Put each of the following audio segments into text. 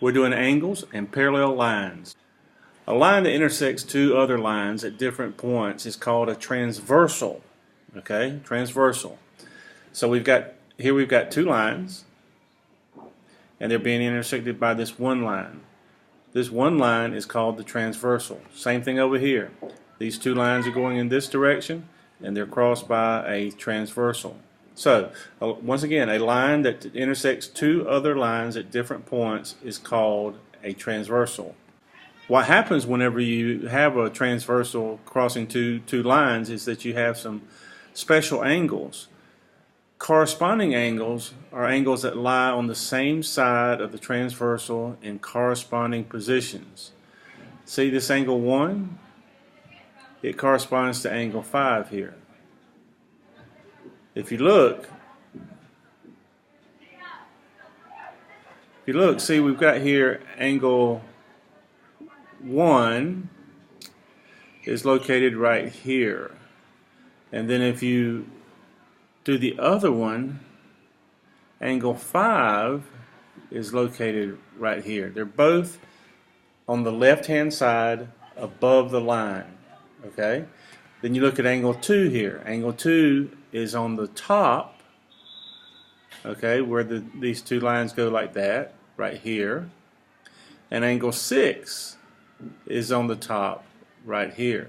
We're doing angles and parallel lines. A line that intersects two other lines at different points is called a transversal. Okay, transversal. So we've got two lines, and they're being intersected by this one line. This one line is called the transversal. Same thing over here. These two lines are going in this direction, and they're crossed by a transversal. So, once again, a line that intersects two other lines at different points is called a transversal. What happens whenever you have a transversal crossing two lines is that you have some special angles. Corresponding angles are angles that lie on the same side of the transversal in corresponding positions. See this angle 1? It corresponds to angle 5 here. If you look, see we've got here angle 1 is located right here. And then if you do the other one, angle 5 is located right here. They're both on the left-hand side above the line. Okay? Then you look at angle 2 here. Angle 2 is on the top, okay, where these two lines go like that, right here. And angle 6 is on the top, right here.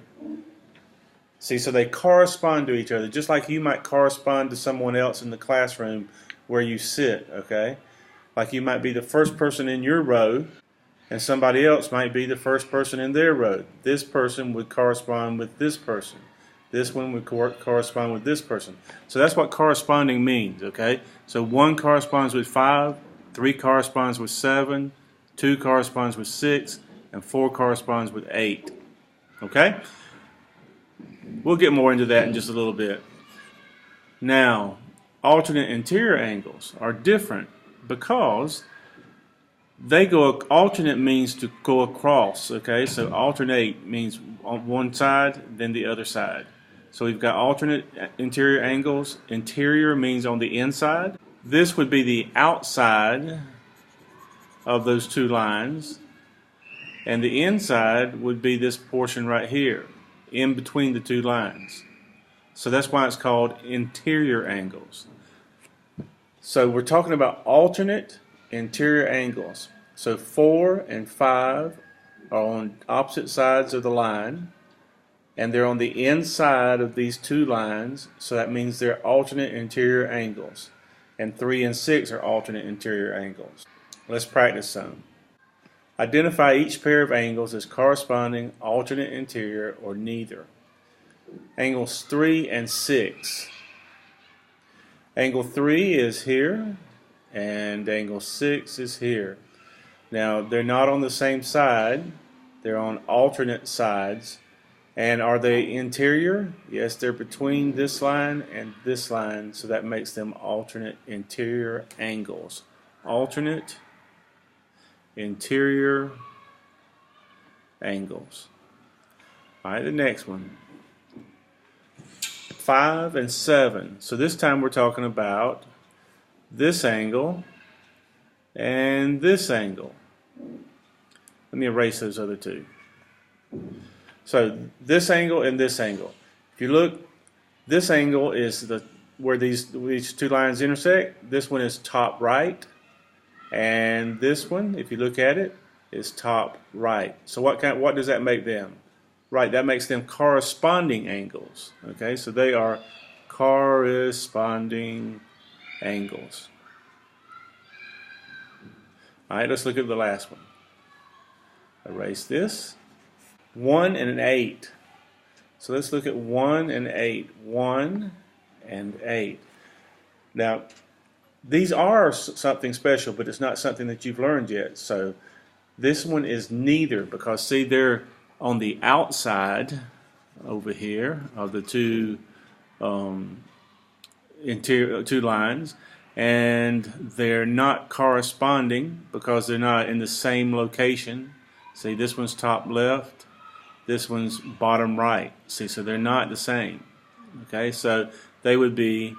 See, so they correspond to each other, just like you might correspond to someone else in the classroom where you sit, okay? Like you might be the first person in your row, and somebody else might be the first person in their row. This person would correspond with this person. This one would correspond with this person. So that's what corresponding means, okay? So 1 corresponds with 5, 3 corresponds with 7, 2 corresponds with 6, and 4 corresponds with 8. Okay? We'll get more into that in just a little bit. Now, alternate interior angles are different because alternate means to go across, okay? So alternate means on one side, then the other side. So we've got alternate interior angles. Interior means on the inside. This would be the outside of those two lines, and the inside would be this portion right here, in between the two lines. So that's why it's called interior angles. So we're talking about alternate interior angles. So 4 and 5 are on opposite sides of the line, and they're on the inside of these two lines, so that means they're alternate interior angles. And 3 and 6 are alternate interior angles. Let's practice some. Identify each pair of angles as corresponding alternate interior or neither. Angles 3 and 6. Angle 3 is here, and angle 6 is here. Now, they're not on the same side. They're on alternate sides. And are they interior? Yes, they're between this line and this line, so that makes them alternate interior angles. Alternate interior angles. All right, the next one. 5 and 7. So this time we're talking about this angle and this angle. Let me erase those other two. So this angle and this angle. If you look, this angle is where these two lines intersect. This one is top right, and this one, if you look at it, is top right. So what does that make them? Right, that makes them corresponding angles. Okay, so they are corresponding angles. All right, let's look at the last one. Erase this. 1 and an 8. So let's look at 1 and 8. 1 and 8. Now, these are something special, but it's not something that you've learned yet. So this one is neither, because see, they're on the outside over here of the two lines, and they're not corresponding because they're not in the same location. See, this one's top left, this one's bottom right. See, so they're not the same. Okay, so they would be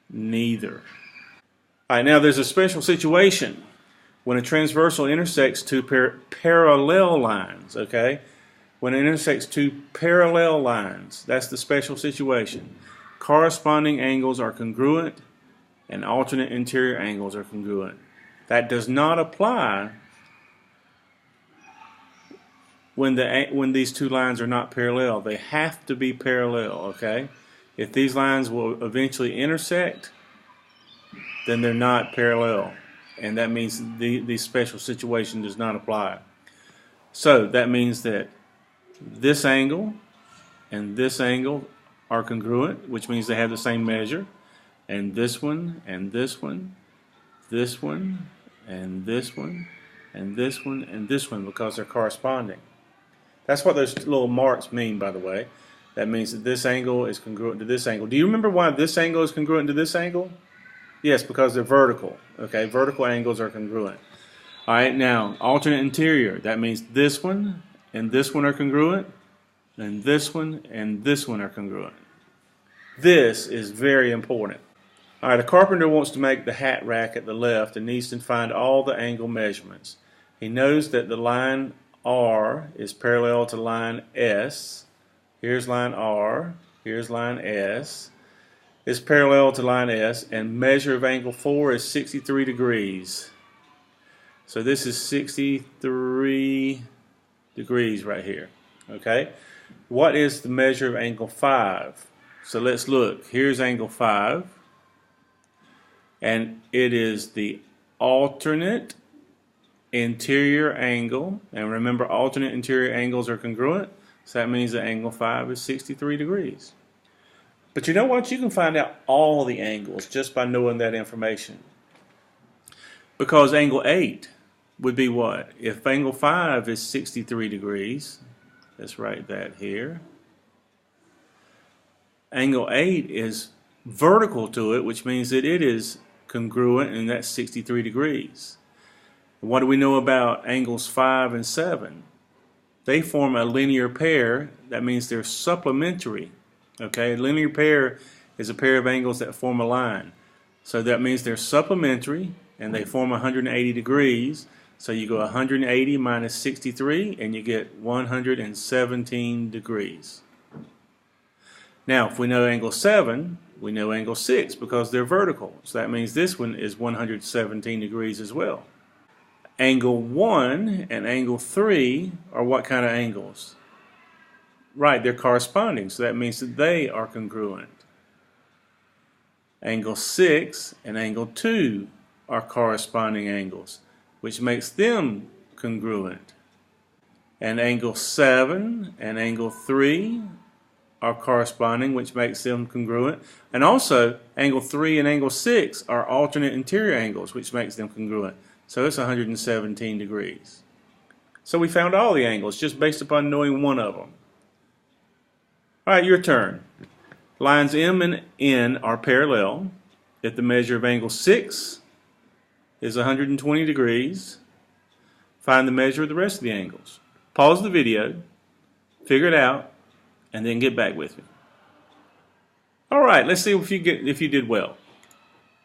neither. All right, now there's a special situation when a transversal intersects two parallel lines, okay? When it intersects two parallel lines, that's the special situation. Corresponding angles are congruent and alternate interior angles are congruent. That does not apply when these two lines are not parallel. They have to be parallel, okay? If these lines will eventually intersect, then they're not parallel, and that means the special situation does not apply. So that means that this angle and this angle are congruent, which means they have the same measure, and this one and this one, this one and this one and this one and this one, because they're corresponding. That's what those little marks mean, by the way. That means that this angle is congruent to this angle. Do you remember why this angle is congruent to this angle? Yes, because they're vertical. Okay, vertical angles are congruent. All right, now, alternate interior. That means this one and this one are congruent, and this one and this one are congruent. This is very important. All right, a carpenter wants to make the hat rack at the left and needs to find all the angle measurements. He knows that the line R is parallel to line S. Here's line R. Here's line S. It's parallel to line S, and measure of angle 4 is 63 degrees. So this is 63 degrees right here. Okay? What is the measure of angle 5? So let's look. Here's angle 5, and it is the alternate interior angle. And remember, alternate interior angles are congruent, so that means that angle 5 is 63 degrees. But you know what? You can find out all the angles just by knowing that information. Because angle 8 would be what? If angle 5 is 63 degrees, let's write that here. Angle 8 is vertical to it, which means that it is congruent, and that's 63 degrees. What do we know about angles 5 and 7? They form a linear pair. That means they're supplementary. Okay, a linear pair is a pair of angles that form a line. So that means they're supplementary, and they form 180 degrees. So you go 180 minus 63, and you get 117 degrees. Now, if we know angle 7, we know angle 6 because they're vertical. So that means this one is 117 degrees as well. Angle 1 and angle 3 are what kind of angles? Right, they're corresponding, so that means that they are congruent. Angle 6 and angle 2 are corresponding angles, which makes them congruent. And angle 7 and angle 3 are corresponding, which makes them congruent. And also, angle 3 and angle 6 are alternate interior angles, which makes them congruent. So it's 117 degrees. So we found all the angles just based upon knowing one of them. All right, your turn. Lines M and N are parallel. If the measure of angle 6 is 120 degrees, find the measure of the rest of the angles. Pause the video, figure it out, and then get back with me. All right, let's see if you did well.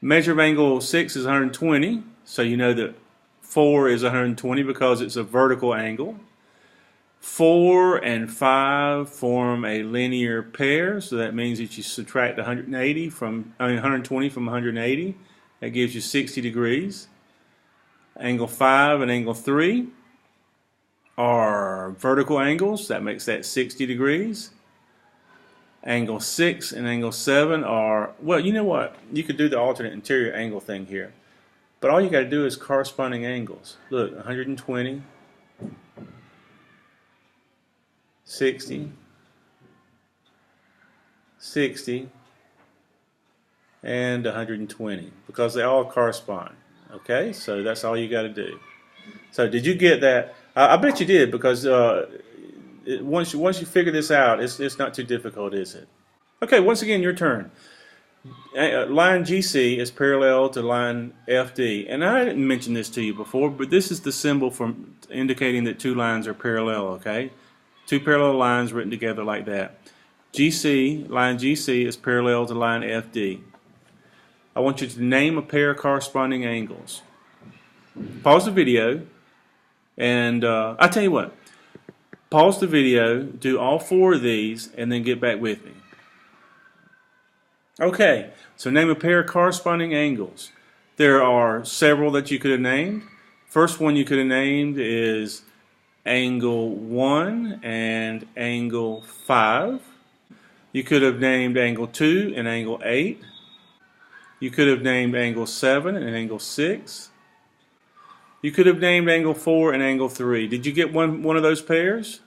Measure of angle 6 is 120, so you know that 4 is 120 because it's a vertical angle. 4 and 5 form a linear pair, so that means that you subtract 120 from 180. That gives you 60 degrees. Angle 5 and angle 3 are vertical angles. That makes that 60 degrees. Angle 6 and angle 7 are, well, you know what? You could do the alternate interior angle thing here. But all you got to do is corresponding angles. Look, 120, 60, 60, and 120, because they all correspond. Okay, so that's all you got to do. So did you get that? I bet you did, because once you figure this out, it's not too difficult, is it? Okay, once again, your turn. Line GC is parallel to line FD, and I didn't mention this to you before, but this is the symbol for indicating that two lines are parallel. Okay, two parallel lines written together like that. Line GC is parallel to line FD. I want you to name a pair of corresponding angles. Pause the video, and I'll tell you what. Pause the video, do all 4 of these, and then get back with me. Okay, so name a pair of corresponding angles. There are several that you could have named. First one you could have named is angle 1 and angle 5. You could have named angle 2 and angle 8. You could have named angle 7 and angle 6. You could have named angle 4 and angle 3. Did you get one of those pairs?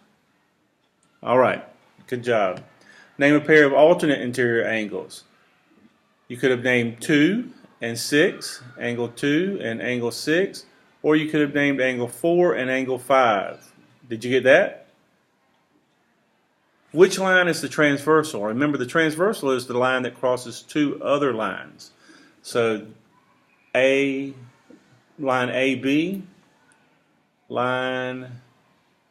All right, good job. Name a pair of alternate interior angles. You could have named 2 and 6, angle 2 and angle 6, or you could have named angle 4 and angle 5. Did you get that? Which line is the transversal? Remember, the transversal is the line that crosses 2 other lines. So line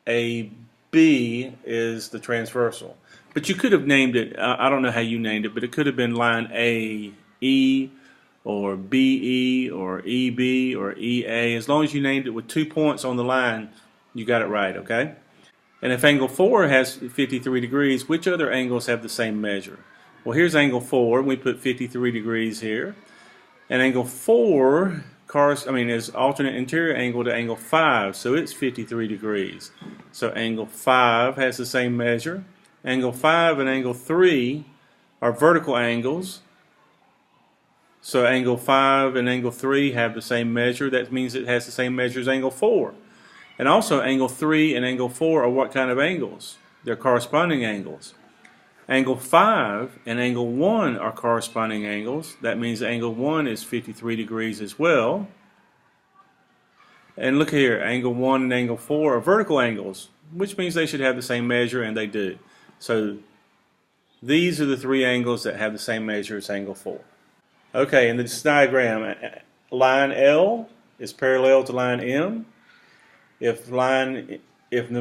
AB is the transversal. But you could have named it, I don't know how you named it, but it could have been line AE or BE or EB or EA. As long as you named it with 2 points on the line, you got it right, okay? And if angle 4 has 53 degrees, which other angles have the same measure? Well, here's angle 4, and we put 53 degrees here. And angle 4 is alternate interior angle to angle 5, so it's 53 degrees. So angle 5 has the same measure. Angle 5 and angle 3 are vertical angles. So angle 5 and angle 3 have the same measure. That means it has the same measure as angle 4. And also angle 3 and angle 4 are what kind of angles? They're corresponding angles. Angle 5 and angle 1 are corresponding angles. That means angle 1 is 53 degrees as well. And look here, angle 1 and angle 4 are vertical angles, which means they should have the same measure, and they do. So these are the 3 angles that have the same measure as angle 4. Okay, in this diagram, line L is parallel to line M. If the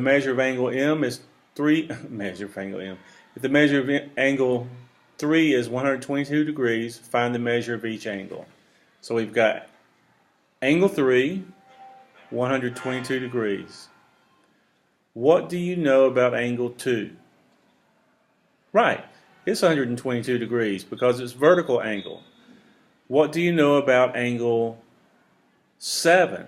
measure of angle M is 3, if the measure of angle 3 is 122 degrees, find the measure of each angle. So we've got angle 3, 122 degrees. What do you know about angle 2? Right, it's 122 degrees because it's vertical angle. What do you know about angle 7?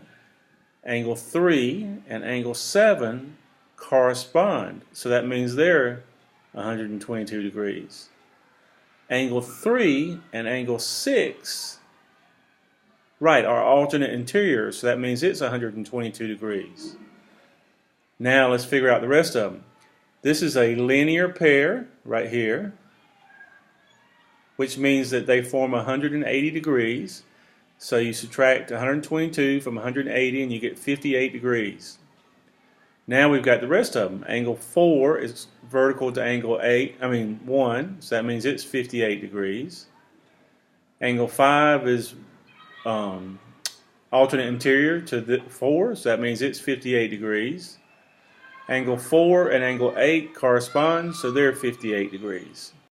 Angle 3 and angle 7 correspond, so that means they're 122 degrees. Angle 3 and angle 6, right, are alternate interiors, so that means it's 122 degrees. Now let's figure out the rest of them. This is a linear pair right here, which means that they form 180 degrees. So you subtract 122 from 180 and you get 58 degrees. Now we've got the rest of them. Angle 4 is vertical to angle 1, so that means it's 58 degrees. Angle 5 is alternate interior to the 4, so that means it's 58 degrees. Angle 4 and angle 8 correspond, so they're 58 degrees.